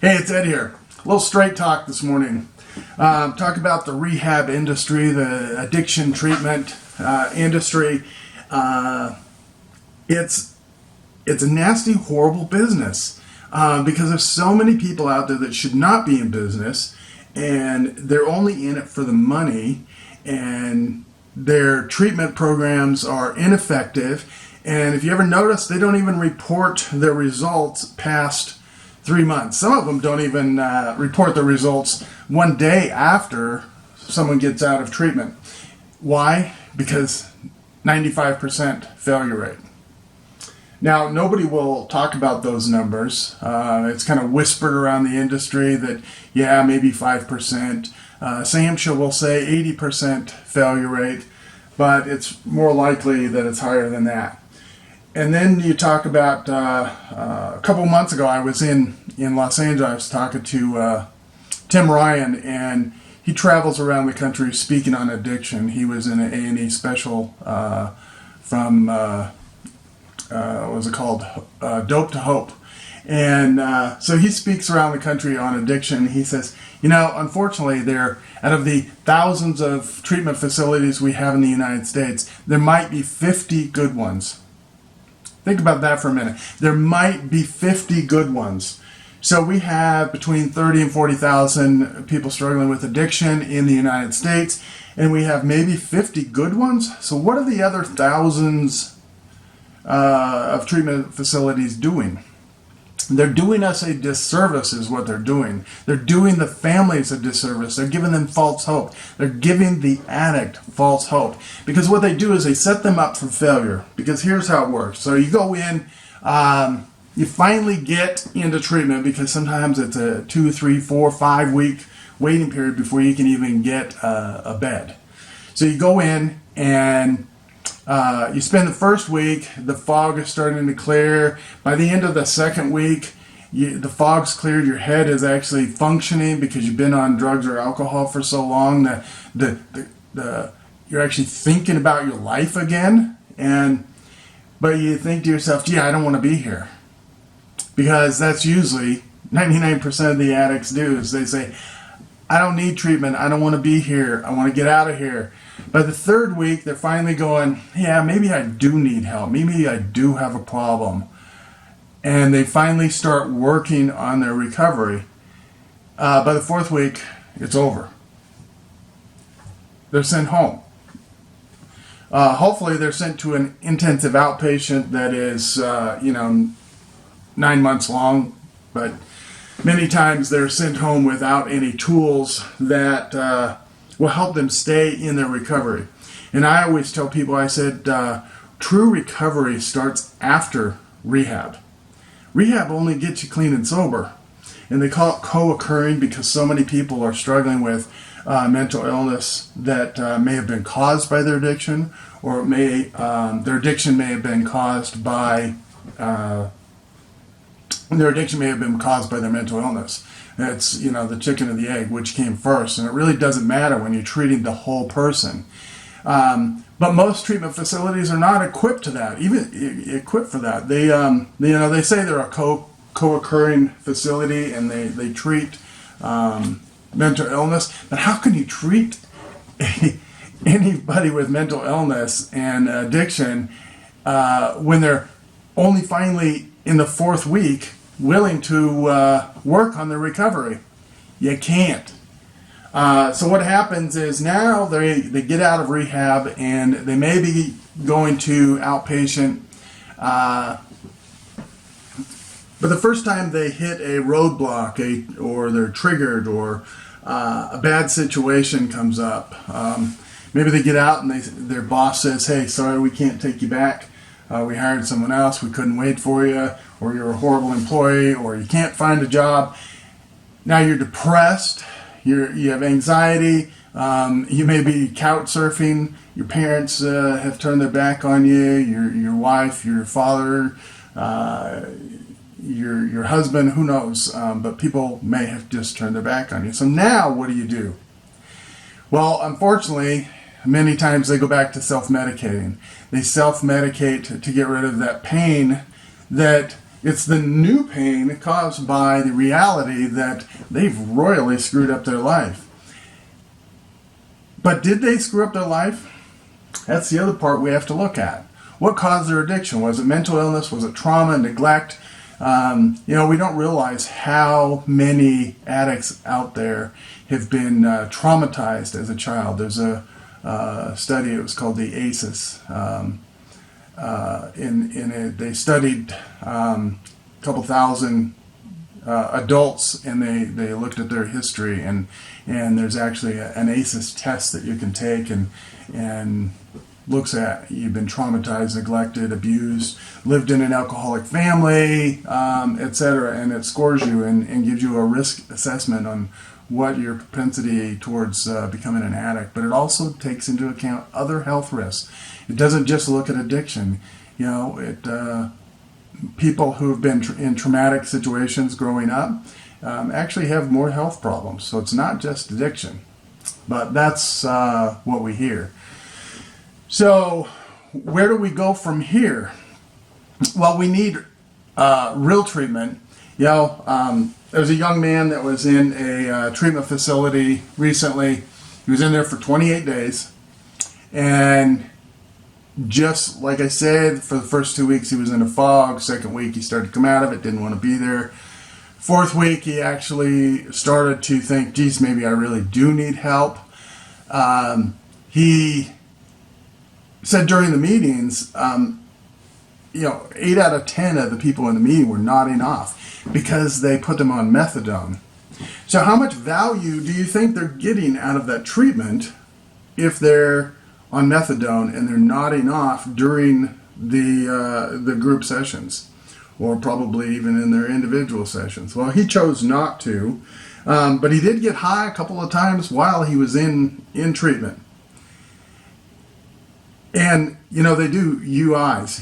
Hey, it's Ed here. A little straight talk this morning. Talk about the rehab industry, the addiction treatment industry. It's it's a nasty, horrible business because there's so many people out there that should not be in business, and they're only in it for the money, and their treatment programs are ineffective. And if you ever notice, they don't even report their results past 3 months. Some of them don't even report the results one day after someone gets out of treatment. Why? Because 95% failure rate. Now, nobody will talk about those numbers. It's kind of whispered around the industry that, yeah, maybe 5%. SAMHSA will say 80% failure rate, but it's more likely that it's higher than that. And then you talk about a couple months ago, I was in Los Angeles talking to Tim Ryan, and he travels around the country speaking on addiction. He was in an A&E special from, what was it called? Dope to Hope. And so he speaks around the country on addiction. He says, unfortunately, out of the thousands of treatment facilities we have in the United States, there might be 50 good ones. Think about that for a minute. There might be 50 good ones. So we have between 30 and 40,000 people struggling with addiction in the United States, and we have maybe 50 good ones. So what are the other thousands of treatment facilities doing? They're doing us a disservice is what they're doing. They're doing the families a disservice. They're giving them false hope. They're giving the addict false hope. Because what they do is they set them up for failure. Because here's how it works. So you go in, you finally get into treatment because sometimes it's a 2, 3, 4, 5 week waiting period before you can even get a bed. So you go in and you spend the first week, the fog is starting to clear. By the end of the second week, the fog's cleared, your head is actually functioning because you've been on drugs or alcohol for so long that you're actually thinking about your life again. But you think to yourself, gee, I don't want to be here. Because that's usually 99% of the addicts do, is they say, I don't need treatment, I don't want to be here, I want to get out of here. By the third week, they're finally going, yeah, maybe I do need help. Maybe I do have a problem. And they finally start working on their recovery. By the fourth week, it's over. They're sent home. Hopefully, they're sent to an intensive outpatient that is, 9 months long. But many times, they're sent home without any tools that will help them stay in their recovery. And I always tell people, I said, true recovery starts after rehab. Rehab only gets you clean and sober. And they call it co-occurring because so many people are struggling with mental illness that may have been caused by their addiction, or their addiction may have been caused by their mental illness. It's, the chicken or the egg, which came first. And it really doesn't matter when you're treating the whole person. But most treatment facilities are not equipped to that, even equipped for that. They, they say they're a co-occurring facility and they treat mental illness. But how can you treat anybody with mental illness and addiction when they're only finally in the fourth week willing to work on their recovery? You can't. So what happens is now they get out of rehab and they may be going to outpatient, but the first time they hit a roadblock or they're triggered or a bad situation comes up, maybe they get out and their boss says, hey, sorry, we can't take you back. We hired someone else, we couldn't wait for you, or you're a horrible employee, or you can't find a job. Now you're depressed, you have anxiety, you may be couch surfing, your parents have turned their back on you, your wife, your father, your husband, who knows, but people may have just turned their back on you. So now what do? Well, unfortunately, many times they go back to self-medicating. They self-medicate to get rid of that pain that It's the new pain caused by the reality that they've royally screwed up their life. But did they screw up their life? That's the other part we have to look at. What caused their addiction? Was it mental illness? Was it trauma, neglect? We don't realize how many addicts out there have been traumatized as a child. There's a study, it was called the ACEs. They studied a couple thousand adults, and they looked at their history, and there's actually an ACEs test that you can take and looks at you've been traumatized, neglected, abused, lived in an alcoholic family, etc., and it scores you and gives you a risk assessment on what your propensity towards becoming an addict. But it also takes into account other health risks. It doesn't just look at addiction. People who have been in traumatic situations growing up actually have more health problems. So it's not just addiction, but that's what we hear. So where do we go from here? Well, we need real treatment. There's a young man that was in a treatment facility recently. He was in there for 28 days. And just like I said, for the first 2 weeks he was in a fog. Second week he started to come out of it, didn't want to be there. Fourth week he actually started to think, geez, maybe I really do need help. He said during the meetings, 8 out of 10 of the people in the meeting were nodding off because they put them on methadone. So how much value do you think they're getting out of that treatment if they're on methadone and they're nodding off during the group sessions, or probably even in their individual sessions? Well, he chose not to, but he did get high a couple of times while he was in treatment. And they do UAs.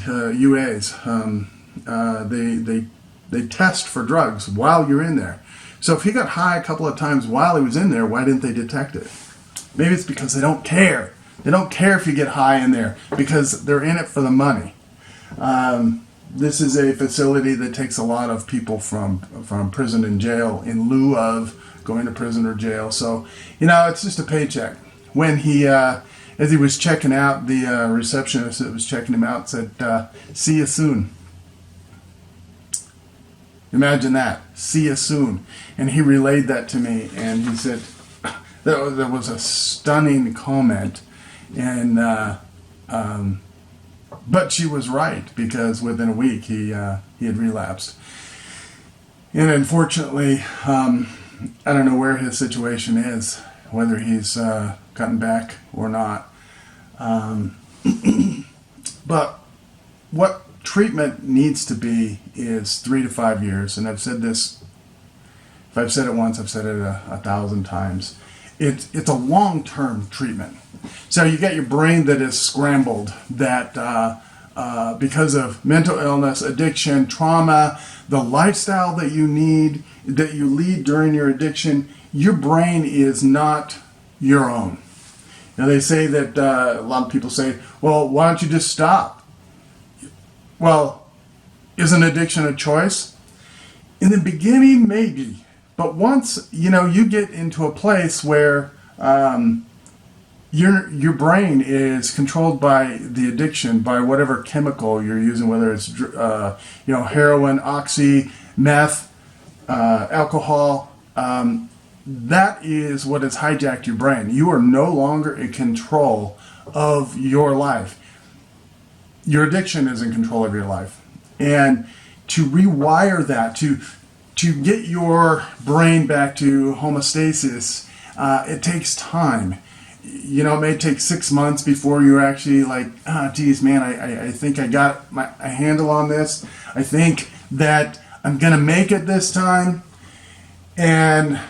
They test for drugs while you're in there. So if he got high a couple of times while he was in there, why didn't they detect it? Maybe it's because they don't care. They don't care if you get high in there because they're in it for the money. This is a facility that takes a lot of people from prison and jail in lieu of going to prison or jail. So, it's just a paycheck. When he, as he was checking out, the receptionist that was checking him out said, "See you soon." Imagine that. "See you soon." And he relayed that to me, and he said, that was a stunning comment. And but she was right, because within a week he had relapsed. And unfortunately, I don't know where his situation is, whether he's gotten back or not. But what treatment needs to be is 3 to 5 years. And I've said this, if I've said it once, I've said it 1,000 times. It's a long-term treatment. So you got your brain that is scrambled, that because of mental illness, addiction, trauma, the lifestyle that you lead during your addiction, your brain is not your own. Now they say that, a lot of people say, well, why don't you just stop? Well, is an addiction a choice? In the beginning, maybe. But once, you get into a place where your brain is controlled by the addiction, by whatever chemical you're using, whether it's heroin, oxy, meth, alcohol, that is what has hijacked your brain. You are no longer in control of your life. Your addiction is in control of your life. And to rewire that, to get your brain back to homeostasis, it takes time. It may take 6 months before you're actually like, geez, man, I think I got a handle on this. I think that I'm going to make it this time. And,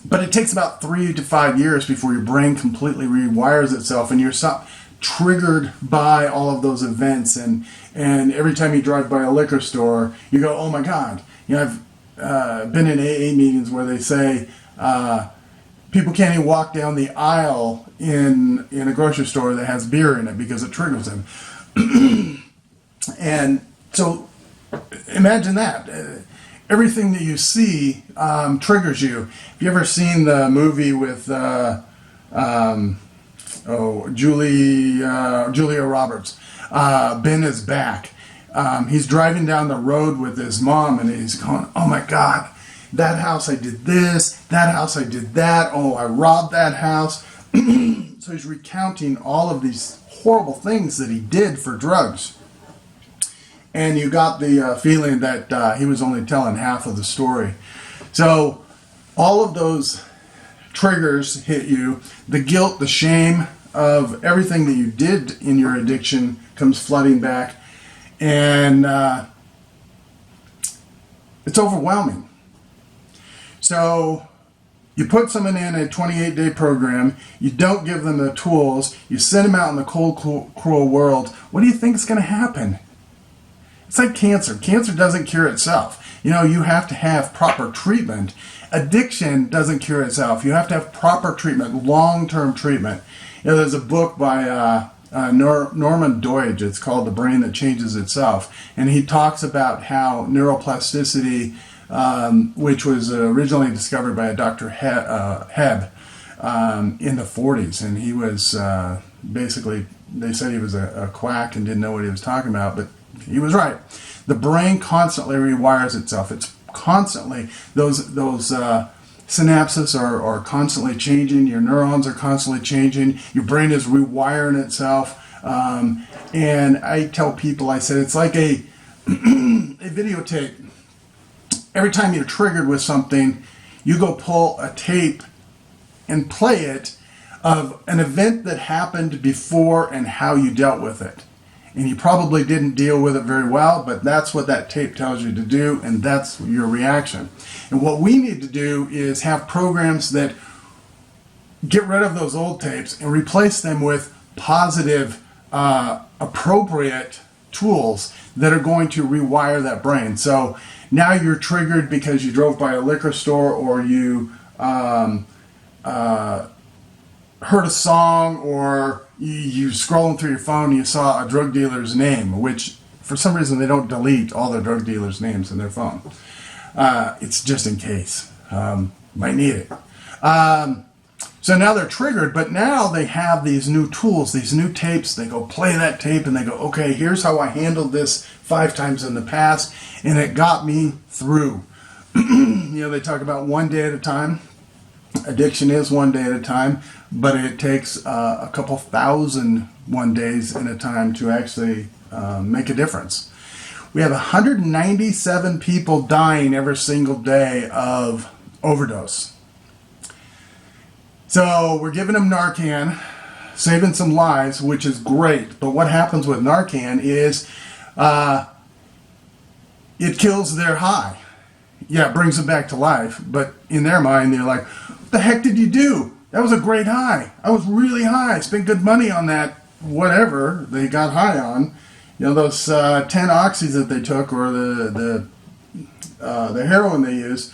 but it takes about 3 to 5 years before your brain completely rewires itself and you're triggered by all of those events. And every time you drive by a liquor store, you go, oh my God. I've been in AA meetings where they say people can't even walk down the aisle in a grocery store that has beer in it because it triggers them. And so Imagine that. Everything that you see triggers you. Have you ever seen the movie with Julia Roberts? Ben is back. He's driving down the road with his mom, and he's going, "Oh my God, that house I did this, that house I did that. Oh, I robbed that house." So he's recounting all of these horrible things that he did for drugs. And you got the feeling that he was only telling half of the story. So all of those triggers hit you. The guilt, the shame of everything that you did in your addiction comes flooding back. And it's overwhelming. So you put someone in a 28-day program, you don't give them the tools, you send them out in the cold, cruel world. What do you think is going to happen? It's like cancer. Cancer doesn't cure itself. You know, you have to have proper treatment. Addiction doesn't cure itself. You have to have proper treatment, long-term treatment. You know, there's a book by Norman Doidge. It's called The Brain That Changes Itself. And he talks about how neuroplasticity, which was originally discovered by a Dr. Hebb in the 40s. And he was basically, they said he was a quack and didn't know what he was talking about, but he was right. The brain constantly rewires itself. It's constantly, those synapses are constantly changing. Your neurons are constantly changing. Your brain is rewiring itself. And I tell people, I said, it's like a videotape. Every time you're triggered with something, you go pull a tape and play it of an event that happened before and how you dealt with it. And you probably didn't deal with it very well, but that's what that tape tells you to do, and that's your reaction. And what we need to do is have programs that get rid of those old tapes and replace them with positive, appropriate tools that are going to rewire that brain. So now you're triggered because you drove by a liquor store, or you heard a song, or you scrolling through your phone and you saw a drug dealer's name, which for some reason they don't delete all the drug dealers' names in their phone. It's just in case. Might need it. So now they're triggered, but now they have these new tools, these new tapes. They go play that tape and they go, okay, here's how I handled this 5 times in the past, and it got me through. You know, they talk about one day at a time. Addiction is one day at a time, but it takes a couple thousand one days at a time to actually make a difference. We have 197 people dying every single day of overdose. So we're giving them Narcan, saving some lives, which is great. But what happens with Narcan is it kills their high. Yeah, it brings them back to life, but in their mind, they're like, what the heck did you do? That was a great high. I was really high. I spent good money on that, whatever they got high on. You know, those 10 oxys that they took, or the heroin they used.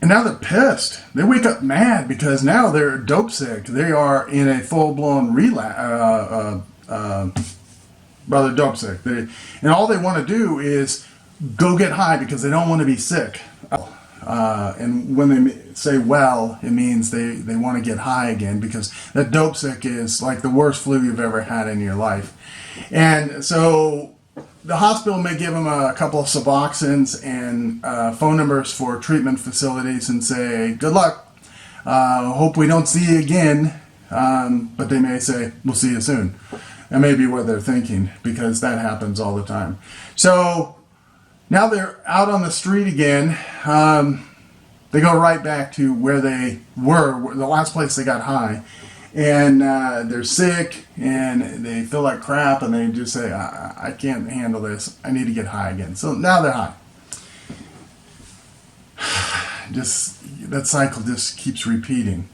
And now they're pissed. They wake up mad because now they're dope sick. They are in a full-blown relapse. They're dope sick. And all they want to do is go get high because they don't want to be sick. And when they say well, it means they want to get high again, because that dope sick is like the worst flu you've ever had in your life. And so the hospital may give them a couple of Suboxones and phone numbers for treatment facilities and say, good luck, hope we don't see you again. But they may say, we'll see you soon. That may be what they're thinking, because that happens all the time. So now they're out on the street again. They go right back to where they were, the last place they got high. And they're sick, and they feel like crap, and they just say, I can't handle this. I need to get high again. So now they're high. That cycle just keeps repeating.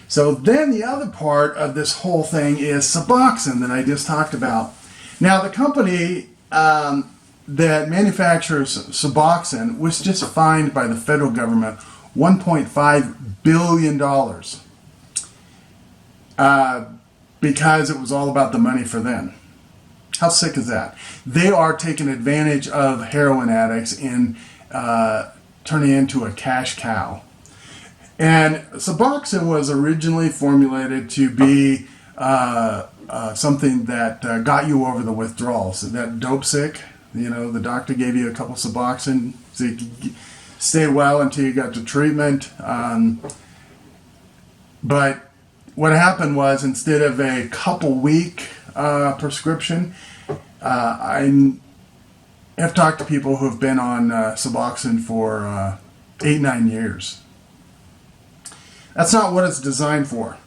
So then the other part of this whole thing is Suboxone that I just talked about. Now the company that manufactures Suboxone was just fined by the federal government $1.5 billion because it was all about the money for them. How sick is that? They are taking advantage of heroin addicts and turning into a cash cow. And Suboxone was originally formulated to be something that got you over the withdrawal. So that dope sick, the doctor gave you a couple Suboxone so you could stay well until you got to treatment. But what happened was, instead of a couple week prescription, I have talked to people who have been on Suboxone for 8-9 years. That's not what it's designed for.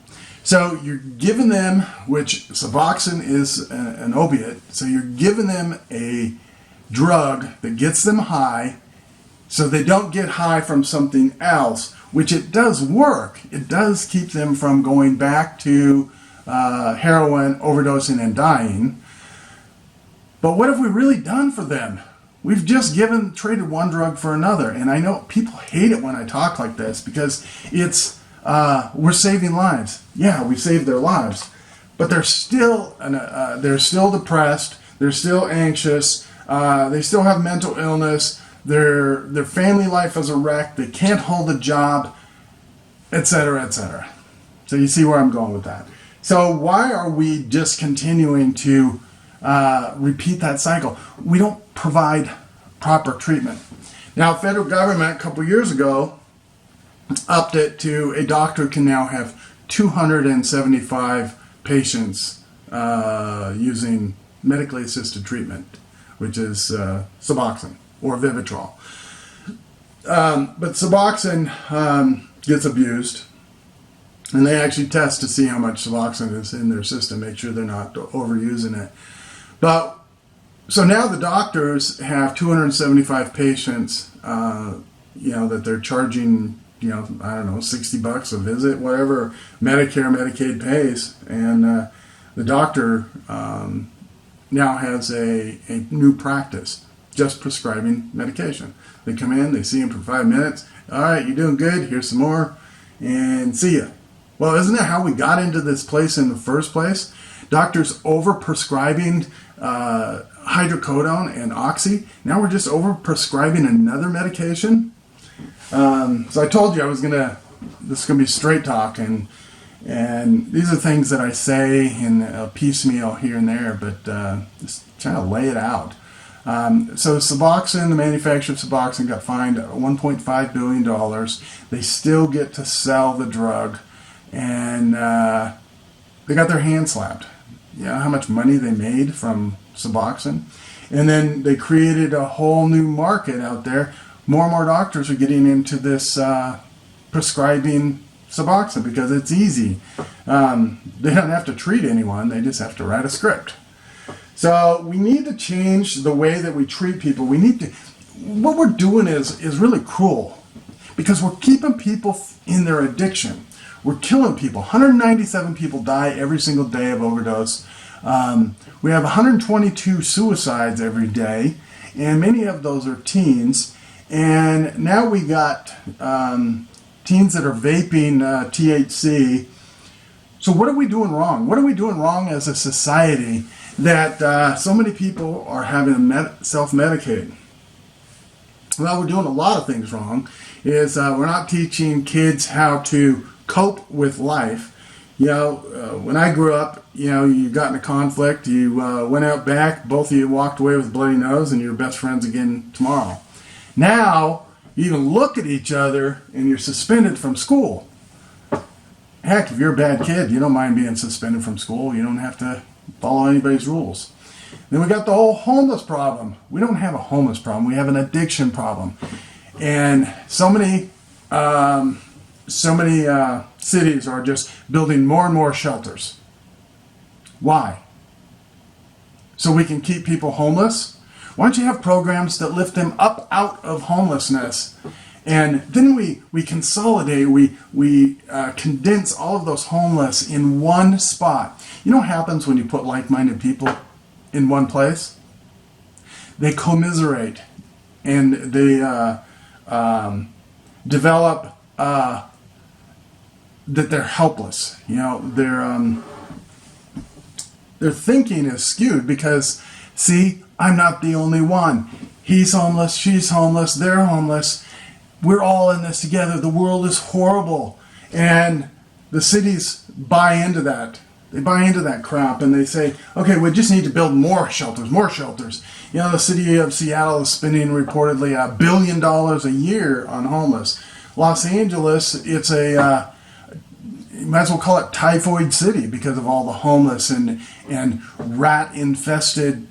So you're giving them, which Suboxone is an opiate, so you're giving them a drug that gets them high so they don't get high from something else, which it does work. It does keep them from going back to heroin, overdosing, and dying. But what have we really done for them? We've just traded one drug for another. And I know people hate it when I talk like this because it's, we're saving lives. Yeah, we saved their lives. But they're still depressed. They're still anxious. They still have mental illness. Their family life is a wreck. They can't hold a job, etc., etc. So you see where I'm going with that. So why are we just continuing to repeat that cycle? We don't provide proper treatment. Now, federal government a couple years ago upped it to a doctor can now have 275 patients using medically assisted treatment, which is Suboxone or Vivitrol. But Suboxone gets abused, and they actually test to see how much Suboxone is in their system, make sure they're not overusing it. But so now the doctors have 275 patients, that they're charging, I don't know, $60 a visit, whatever Medicare, Medicaid pays, and the doctor now has a new practice, just prescribing medication. They come in, they see him for 5 minutes. All right, you're doing good. Here's some more, and see ya. Well, isn't that how we got into this place in the first place? Doctors over-prescribing hydrocodone and oxy. Now we're just over-prescribing another medication. So I told you this is gonna be straight talk, and these are things that I say in a piecemeal here and there, but just trying to lay it out. So Suboxone, the manufacturer of Suboxone, got fined $1.5 billion. They still get to sell the drug, and they got their hand slapped. You know how much money they made from Suboxone? And then they created a whole new market out there. More and more doctors are getting into this prescribing Suboxone because it's easy. They don't have to treat anyone. They just have to write a script. So we need to change the way that we treat people. What we're doing is really cruel because we're keeping people in their addiction. We're killing people. 197 people die every single day of overdose. We have 122 suicides every day, and many of those are teens. And now we got teens that are vaping THC. So what are we doing wrong? What are we doing wrong as a society that so many people are having to self-medicate? Well, we're doing a lot of things wrong. We're not teaching kids how to cope with life. When I grew up, you got in a conflict, you went out back, both of you walked away with a bloody nose, and you're best friends again tomorrow. Now, you even look at each other and you're suspended from school. Heck, if you're a bad kid, you don't mind being suspended from school. You don't have to follow anybody's rules. Then we got the whole homeless problem. We don't have a homeless problem. We have an addiction problem. And so many cities are just building more and more shelters. Why? So we can keep people homeless? Why don't you have programs that lift them up out of homelessness? And then we consolidate, we condense all of those homeless in one spot. You know what happens when you put like-minded people in one place? They commiserate, and they develop that they're helpless. their thinking is skewed because, see, I'm not the only one. He's homeless, she's homeless, they're homeless. We're all in this together. The world is horrible. And the cities buy into that. They buy into that crap and they say, okay, we just need to build more shelters, more shelters. You know, the city of Seattle is spending reportedly $1 billion a year on homeless. Los Angeles, it's a, you might as well call it typhoid city because of all the homeless and rat infested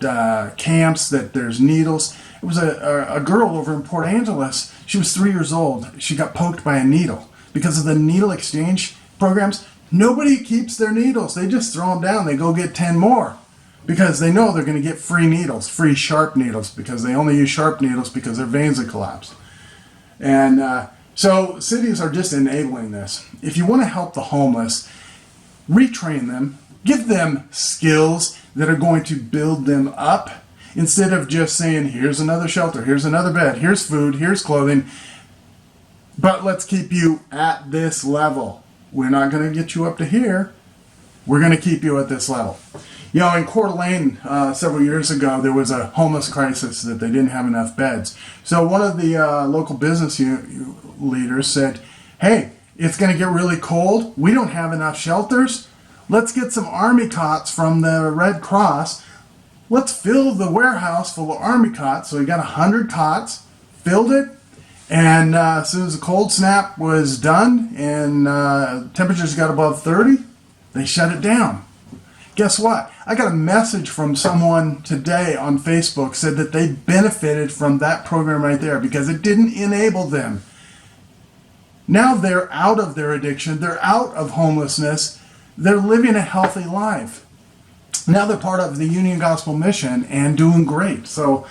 camps that there's needles. It was a girl over in Port Angeles. She was 3 years old. She got poked by a needle because of the needle exchange programs. Nobody keeps their needles. They just throw them down. They go get 10 more because they know they're going to get free needles, free sharp needles, because they only use sharp needles because their veins have collapsed. And so cities are just enabling this. If you want to help the homeless, retrain them, give them skills that are going to build them up instead of just saying, here's another shelter, here's another bed, here's food, here's clothing, but let's keep you at this level. We're not going to get you up to here. We're going to keep you at this level. You know, in Coeur d'Alene, several years ago, there was a homeless crisis that they didn't have enough beds. So one of the local business leaders said, hey, it's going to get really cold. We don't have enough shelters. Let's get some army cots from the Red Cross. Let's fill the warehouse full of army cots. So we got 100 cots, filled it. And as soon as the cold snap was done and temperatures got above 30, they shut it down. Guess what? I got a message from someone today on Facebook said that they benefited from that program right there because it didn't enable them. Now they're out of their addiction. They're out of homelessness. They're living a healthy life. Now they're part of the Union Gospel Mission and doing great. So,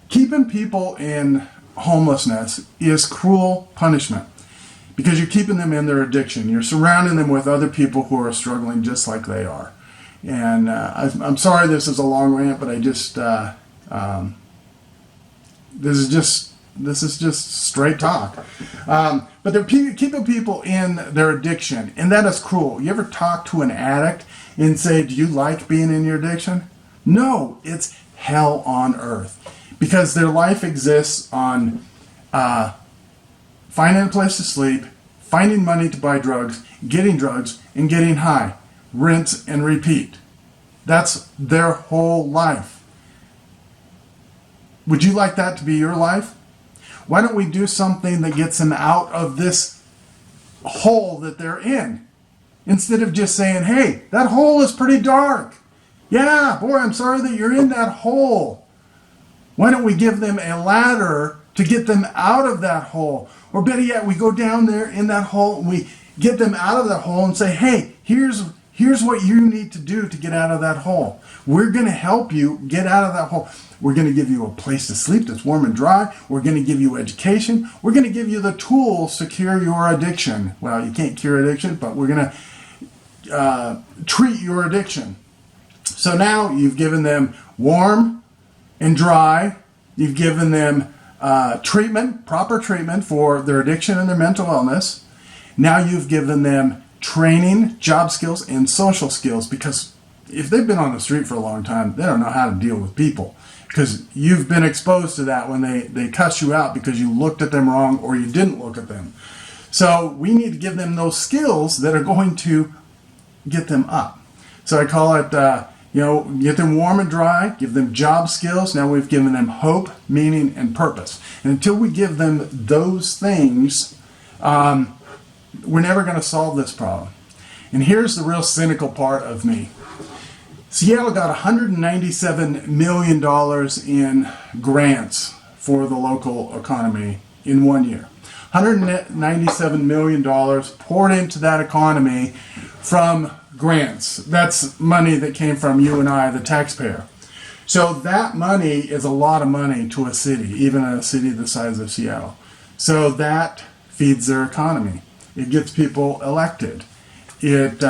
keeping people in homelessness is cruel punishment because you're keeping them in their addiction. You're surrounding them with other people who are struggling just like they are. And I'm sorry this is a long rant, but I just this is just straight talk. But they're keeping people in their addiction, and that is cruel. You ever talk to an addict and say, do you like being in your addiction? No, it's hell on earth. Because their life exists on finding a place to sleep, finding money to buy drugs, and getting high. Rinse and repeat. That's their whole life. Would you like that to be your life? Why don't we do something that gets them out of this hole that they're in? Instead of just saying, hey, that hole is pretty dark. Yeah, boy, I'm sorry that you're in that hole. Why don't we give them a ladder to get them out of that hole? Or better yet, we go down there in that hole and we get them out of that hole and say, hey, here's what you need to do to get out of that hole. We're going to help you get out of that hole. We're going to give you a place to sleep that's warm and dry. We're going to give you education. We're going to give you the tools to cure your addiction. Well, you can't cure addiction, but we're going to treat your addiction. So now you've given them warm and dry. You've given them treatment, proper treatment for their addiction and their mental illness. Now you've given them training, job skills, and social skills, because if they've been on the street for a long time, they don't know how to deal with people, because you've been exposed to that when they cuss you out because you looked at them wrong or you didn't look at them. So we need to give them those skills that are going to get them up. So I call it, get them warm and dry, give them job skills. Now we've given them hope, meaning, and purpose. And until we give them those things, we're never going to solve this problem. And here's the real cynical part of me. Seattle got $197 million in grants for the local economy in 1 year. $197 million poured into that economy from grants. That's money that came from you and I, the taxpayer. So that money is a lot of money to a city, even a city the size of Seattle. So that feeds their economy. It gets people elected. It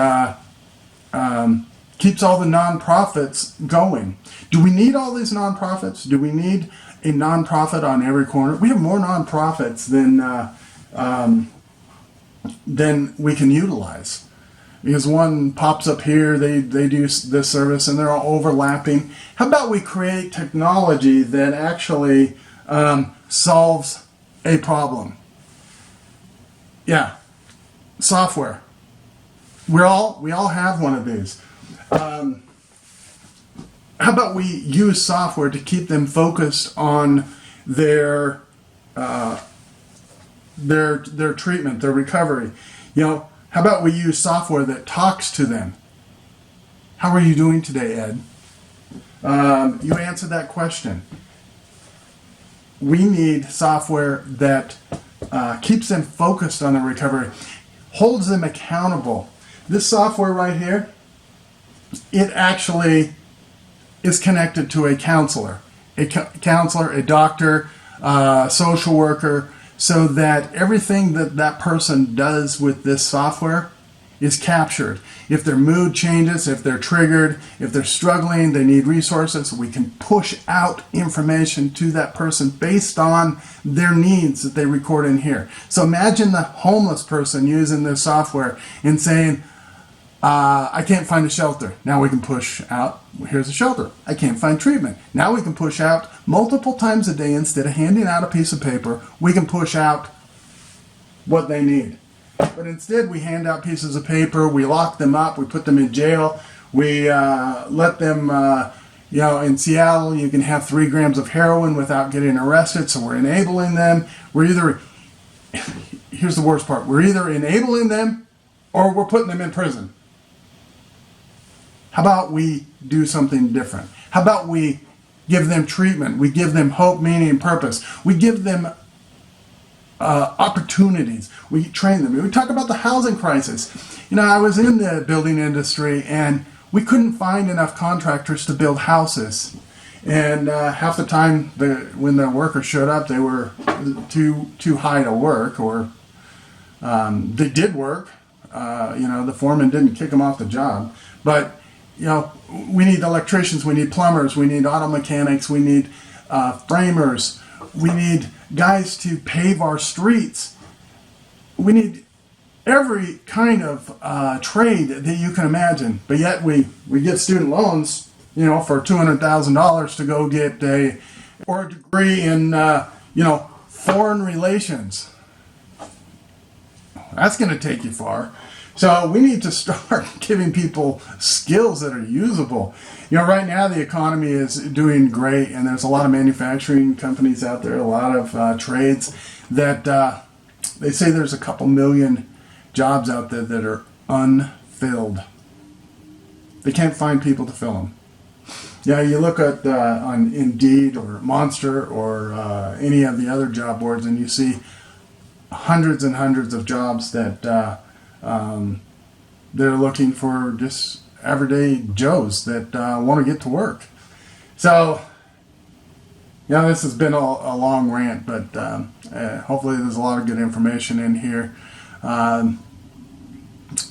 keeps all the nonprofits going. Do we need all these nonprofits? Do we need a nonprofit on every corner? We have more nonprofits than we can utilize. because one pops up here, they do this service, and they're all overlapping. How about we create technology that actually solves a problem? Yeah, software. We all have one of these. How about we use software to keep them focused on their treatment, their recovery? How about we use software that talks to them? How are you doing today, Ed? You answered that question. We need software that keeps them focused on their recovery, holds them accountable. This software right here, it actually is connected to a counselor, a doctor, social worker, so that everything that person does with this software is captured. If their mood changes, if they're triggered, if they're struggling, they need resources, we can push out information to that person based on their needs that they record in here. So imagine the homeless person using this software and saying, I can't find a shelter. Now we can push out, here's a shelter. I can't find treatment. Now we can push out multiple times a day. Instead of handing out a piece of paper, we can push out what they need. But instead we hand out pieces of paper, we lock them up, we put them in jail, we let them, in Seattle you can have 3 grams of heroin without getting arrested, so we're enabling them. Here's the worst part, we're either enabling them or we're putting them in prison. How about we do something different? How about we give them treatment? We give them hope, meaning, and purpose. We give them opportunities. We train them. We talk about the housing crisis. I was in the building industry, and we couldn't find enough contractors to build houses. And half the time, when the workers showed up, they were too high to work, or they did work. The foreman didn't kick them off the job, but we need electricians, we need plumbers, we need auto mechanics, we need framers, we need guys to pave our streets. We need every kind of trade that you can imagine. But yet we get student loans, for $200,000 to go get a degree in, foreign relations. That's going to take you far. So we need to start giving people skills that are usable. Right now the economy is doing great, and there's a lot of manufacturing companies out there, a lot of trades that they say there's a couple million jobs out there that are unfilled. They can't find people to fill them. You look at on Indeed or Monster or any of the other job boards, and you see hundreds and hundreds of jobs that they're looking for just everyday Joes that want to get to work. So, this has been a long rant, but hopefully there's a lot of good information in here.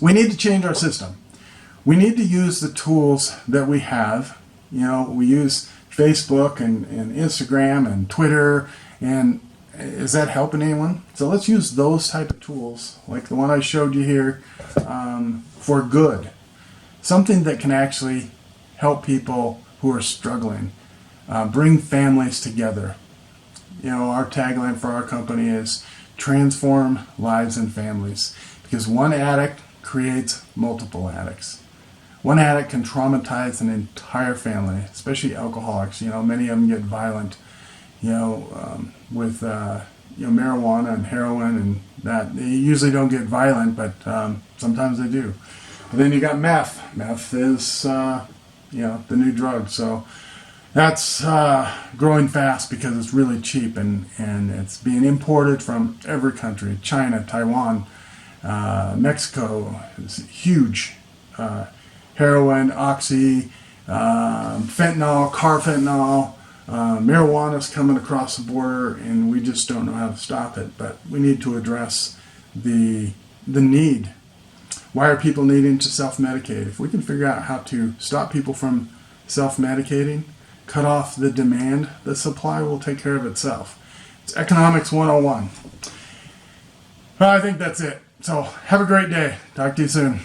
We need to change our system. We need to use the tools that we have. We use Facebook and Instagram and Twitter, and is that helping anyone? So let's use those type of tools, like the one I showed you here, for good. Something that can actually help people who are struggling, bring families together. Our tagline for our company is transform lives and families, because one addict creates multiple addicts. One addict can traumatize an entire family, especially alcoholics. Many of them get violent, with marijuana and heroin, and that they usually don't get violent, but sometimes they do. But then you got meth. Meth is the new drug. So that's growing fast because it's really cheap, and it's being imported from every country. China, Taiwan, Mexico is huge. Heroin, oxy, fentanyl, carfentanil, marijuana's coming across the border, and we just don't know how to stop it. But we need to address the need. Why are people needing to self-medicate? If we can figure out how to stop people from self-medicating, cut off the demand, the supply will take care of itself. It's Economics 101. Well, I think that's it. So have a great day. Talk to you soon.